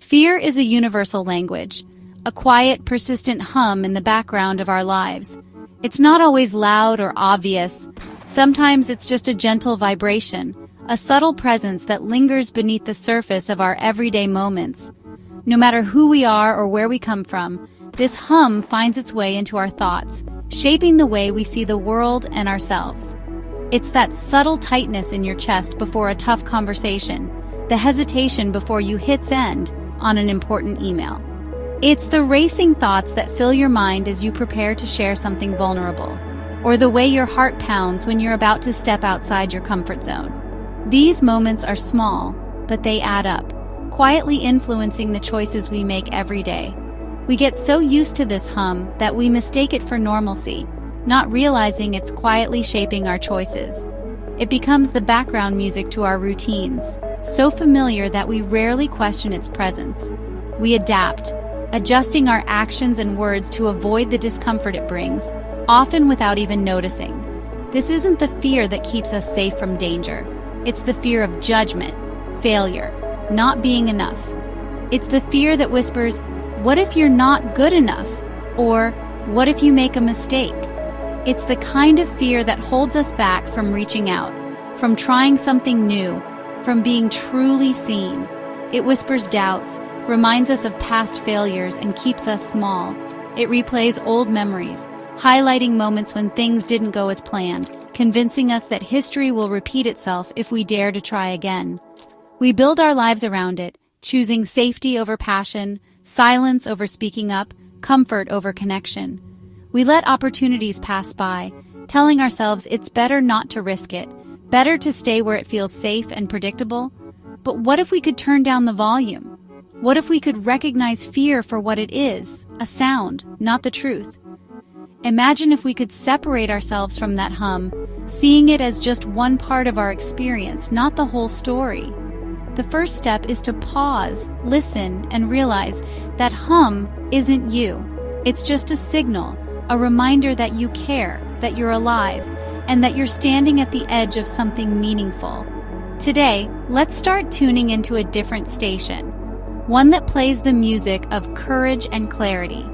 Fear is a universal language, a quiet, persistent hum in the background of our lives. It's not always loud or obvious. Sometimes it's just a gentle vibration, a subtle presence that lingers beneath the surface of our everyday moments. No matter who we are or where we come from, this hum finds its way into our thoughts, shaping the way we see the world and ourselves. It's that subtle tightness in your chest before a tough conversation, the hesitation before you hit send on an important email. It's the racing thoughts that fill your mind as you prepare to share something vulnerable, or the way your heart pounds when you're about to step outside your comfort zone. These moments are small, but they add up, quietly influencing the choices we make every day. We get so used to this hum that we mistake it for normalcy, not realizing it's quietly shaping our choices. It becomes the background music to our routines, so familiar that we rarely question its presence. We adapt, adjusting our actions and words to avoid the discomfort it brings, often without even noticing. This isn't the fear that keeps us safe from danger. It's the fear of judgment, failure, not being enough. It's the fear that whispers, "What if you're not good enough?" Or, "What if you make a mistake?" It's the kind of fear that holds us back from reaching out, from trying something new, from being truly seen. It whispers doubts, reminds us of past failures, and keeps us small. It replays old memories, highlighting moments when things didn't go as planned, convincing us that history will repeat itself if we dare to try again. We build our lives around it, choosing safety over passion, silence over speaking up, comfort over connection. We let opportunities pass by, telling ourselves it's better not to risk it, better to stay where it feels safe and predictable. But what if we could turn down the volume? What if we could recognize fear for what it is, a sound, not the truth? Imagine if we could separate ourselves from that hum, seeing it as just one part of our experience, not the whole story. The first step is to pause, listen, and realize that hum isn't you. It's just a signal, a reminder that you care, that you're alive, and that you're standing at the edge of something meaningful. Today, let's start tuning into a different station, one that plays the music of courage and clarity.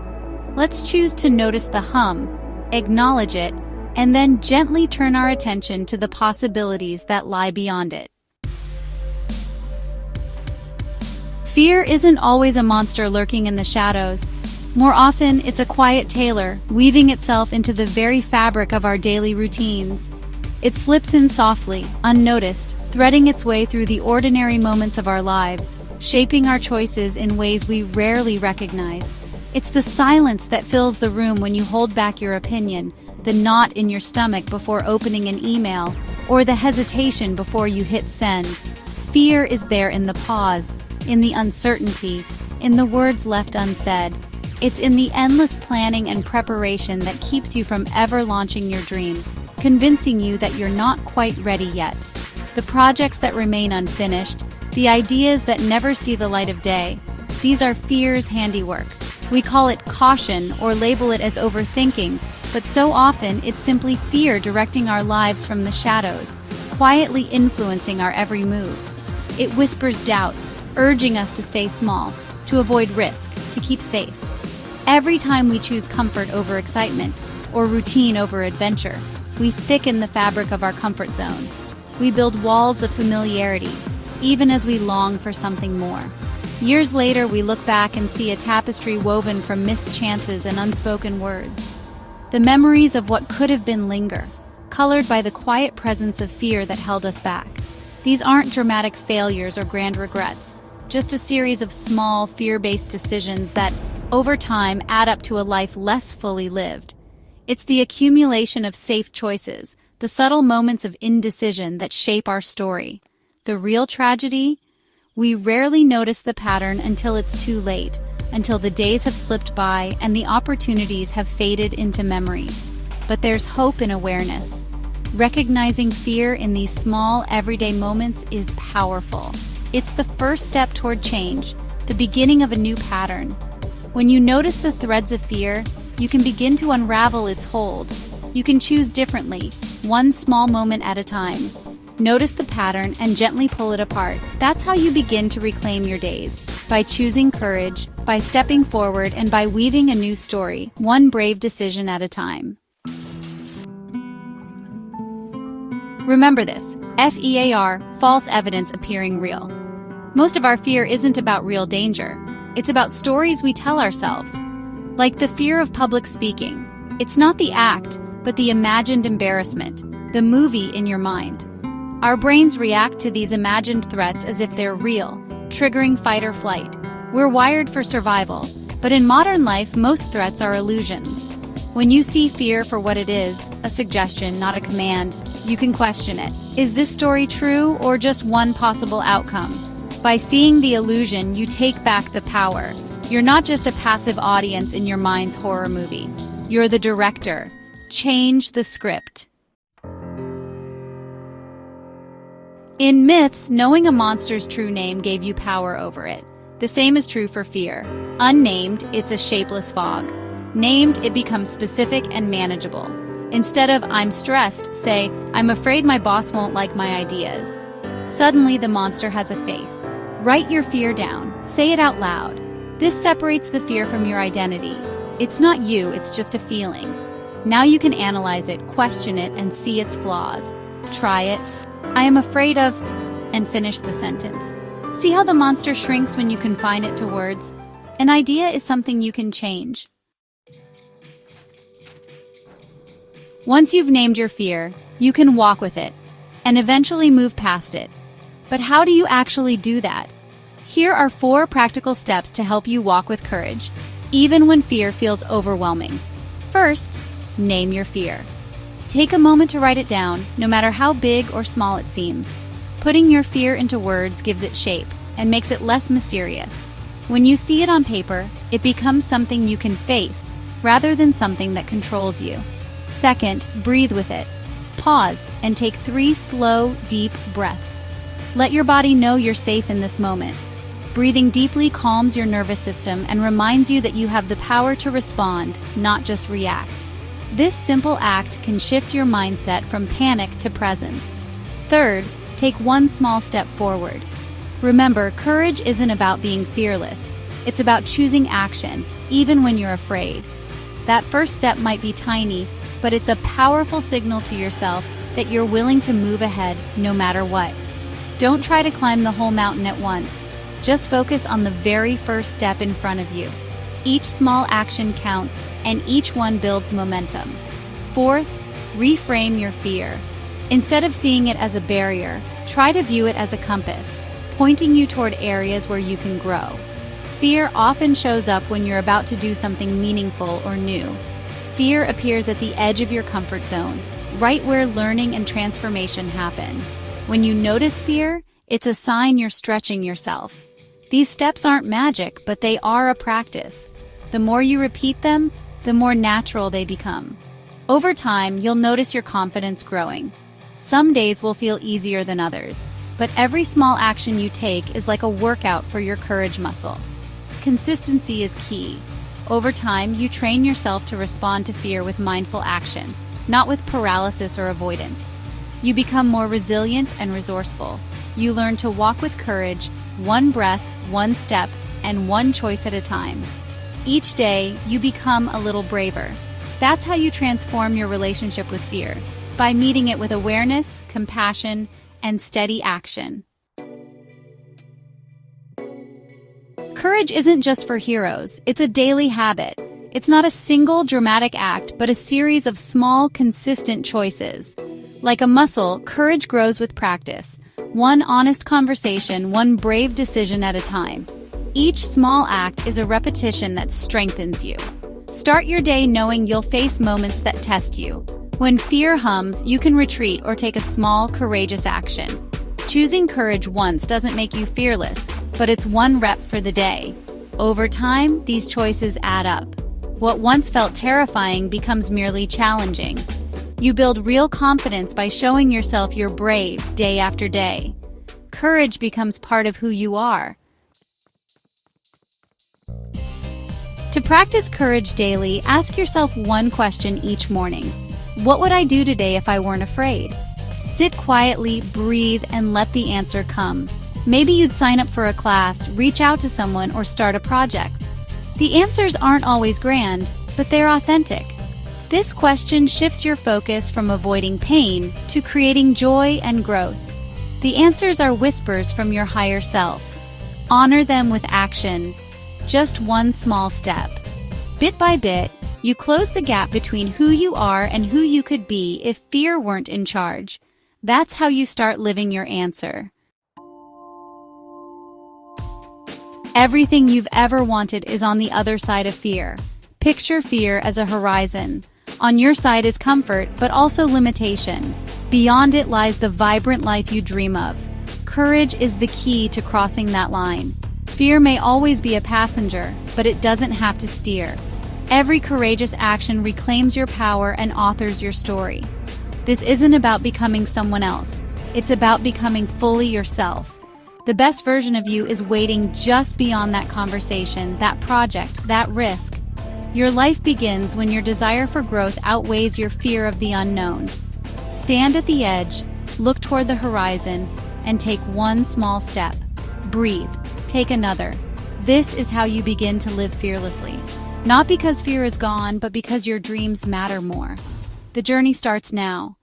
Let's choose to notice the hum, acknowledge it, and then gently turn our attention to the possibilities that lie beyond it. Fear isn't always a monster lurking in the shadows. More often, it's a quiet tailor, weaving itself into the very fabric of our daily routines. It slips in softly, unnoticed, threading its way through the ordinary moments of our lives, shaping our choices in ways we rarely recognize. It's the silence that fills the room when you hold back your opinion, the knot in your stomach before opening an email, or the hesitation before you hit send. Fear is there in the pause, in the uncertainty, in the words left unsaid. It's in the endless planning and preparation that keeps you from ever launching your dream, convincing you that you're not quite ready yet. The projects that remain unfinished, the ideas that never see the light of day, these are fear's handiwork. We call it caution or label it as overthinking, but so often it's simply fear directing our lives from the shadows, quietly influencing our every move. It whispers doubts, urging us to stay small, to avoid risk, to keep safe. Every time we choose comfort over excitement, or routine over adventure, we thicken the fabric of our comfort zone. We build walls of familiarity, even as we long for something more. Years later, we look back and see a tapestry woven from missed chances and unspoken words. The memories of what could have been linger, colored by the quiet presence of fear that held us back. These aren't dramatic failures or grand regrets, just a series of small, fear-based decisions that, over time, add up to a life less fully lived. It's the accumulation of safe choices, the subtle moments of indecision that shape our story. The real tragedy? We rarely notice the pattern until it's too late, until the days have slipped by and the opportunities have faded into memory. But there's hope in awareness. Recognizing fear in these small, everyday moments is powerful. It's the first step toward change, the beginning of a new pattern. When you notice the threads of fear, you can begin to unravel its hold. You can choose differently, one small moment at a time. Notice the pattern and gently pull it apart. That's how you begin to reclaim your days, by choosing courage, by stepping forward, and by weaving a new story, one brave decision at a time. Remember this: FEAR, false evidence appearing real. Most of our fear isn't about real danger. It's about stories we tell ourselves. Like the fear of public speaking. It's not the act, but the imagined embarrassment, the movie in your mind. Our brains react to these imagined threats as if they're real, triggering fight or flight. We're wired for survival, but in modern life, most threats are illusions. When you see fear for what it is, a suggestion, not a command, you can question it. Is this story true or just one possible outcome? By seeing the illusion, you take back the power. You're not just a passive audience in your mind's horror movie. You're the director. Change the script. In myths, knowing a monster's true name gave you power over it. The same is true for fear. Unnamed, it's a shapeless fog. Named, it becomes specific and manageable. Instead of "I'm stressed," say "I'm afraid my boss won't like my ideas." Suddenly, the monster has a face. Write your fear down. Say it out loud. This separates the fear from your identity. It's not you, it's just a feeling. Now you can analyze it, question it, and see its flaws. Try it. "I am afraid of," and finish the sentence. See how the monster shrinks when you confine it to words? An idea is something you can change. Once you've named your fear, you can walk with it and eventually move past it. But how do you actually do that? Here are 4 practical steps to help you walk with courage, even when fear feels overwhelming. First, name your fear. Take a moment to write it down, no matter how big or small it seems. Putting your fear into words gives it shape and makes it less mysterious. When you see it on paper, it becomes something you can face, rather than something that controls you. Second, breathe with it. Pause and take 3 slow, deep breaths. Let your body know you're safe in this moment. Breathing deeply calms your nervous system and reminds you that you have the power to respond, not just react. This simple act can shift your mindset from panic to presence. Third, take 1 small step forward. Remember, courage isn't about being fearless. It's about choosing action, even when you're afraid. That first step might be tiny, but it's a powerful signal to yourself that you're willing to move ahead no matter what. Don't try to climb the whole mountain at once. Just focus on the very first step in front of you. Each small action counts, and each one builds momentum. Fourth, reframe your fear. Instead of seeing it as a barrier, try to view it as a compass, pointing you toward areas where you can grow. Fear often shows up when you're about to do something meaningful or new. Fear appears at the edge of your comfort zone, right where learning and transformation happen. When you notice fear, it's a sign you're stretching yourself. These steps aren't magic, but they are a practice. The more you repeat them, the more natural they become. Over time, you'll notice your confidence growing. Some days will feel easier than others, but every small action you take is like a workout for your courage muscle. Consistency is key. Over time, you train yourself to respond to fear with mindful action, not with paralysis or avoidance. You become more resilient and resourceful. You learn to walk with courage, 1 breath, 1 step, and 1 choice at a time. Each day, you become a little braver. That's how you transform your relationship with fear, by meeting it with awareness, compassion, and steady action. Courage isn't just for heroes, it's a daily habit. It's not a single dramatic act, but a series of small, consistent choices. Like a muscle, courage grows with practice. 1 honest conversation, 1 brave decision at a time. Each small act is a repetition that strengthens you. Start your day knowing you'll face moments that test you. When fear hums, you can retreat or take a small, courageous action. Choosing courage once doesn't make you fearless, but it's 1 rep for the day. Over time, these choices add up. What once felt terrifying becomes merely challenging. You build real confidence by showing yourself you're brave day after day. Courage becomes part of who you are. To practice courage daily, ask yourself 1 question each morning. What would I do today if I weren't afraid? Sit quietly, breathe, and let the answer come. Maybe you'd sign up for a class, reach out to someone, or start a project. The answers aren't always grand, but they're authentic. This question shifts your focus from avoiding pain to creating joy and growth. The answers are whispers from your higher self. Honor them with action, just one small step. Bit by bit, you close the gap between who you are and who you could be if fear weren't in charge. That's how you start living your answer. Everything you've ever wanted is on the other side of fear. Picture fear as a horizon. On your side is comfort, but also limitation. Beyond it lies the vibrant life you dream of. Courage is the key to crossing that line. Fear may always be a passenger, but it doesn't have to steer. Every courageous action reclaims your power and authors your story. This isn't about becoming someone else. It's about becoming fully yourself. The best version of you is waiting just beyond that conversation, that project, that risk. Your life begins when your desire for growth outweighs your fear of the unknown. Stand at the edge, look toward the horizon, and take one small step. Breathe. Take another. This is how you begin to live fearlessly. Not because fear is gone, but because your dreams matter more. The journey starts now.